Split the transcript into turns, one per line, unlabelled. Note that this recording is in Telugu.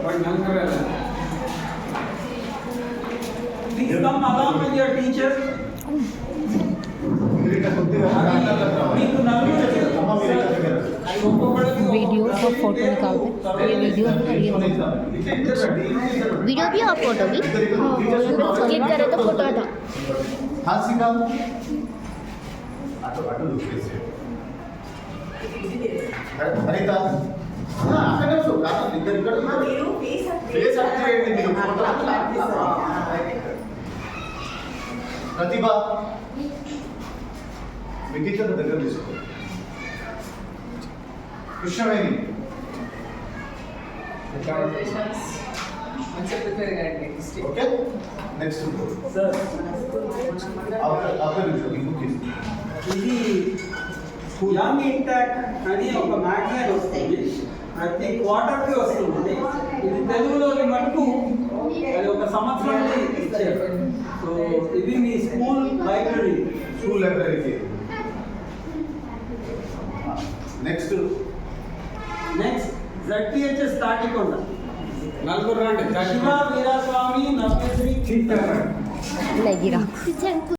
Please come along with your teachers.
Video और फोटो निकालते हैं। ये वीडियो है और ये वीडियो भी और फोटो भी क्लिक करें तो फोटो आता।
प्रतिभा टीचर దగ్గర తీసుకో కృష్ణవేణి ఓకే నెక్స్ట్
సార్ ఇది యంగ్ ఇంటాక్ట్ అని ఒక మ్యాగజైన్ వస్తుంది, ప్రతి క్వార్టర్కి వస్తుంది. ఇది తెలుగులోని మటుకు అది ఒక సంవత్సరం ఇచ్చారు. సో ఇది మీ స్కూల్ లైబ్రరీకి.
నెక్స్ట్
ZTHS తాటికొండ నలుగురు రండి. శివ వీరాస్వామి, నవ్యశ్రీ,
लगी रहा।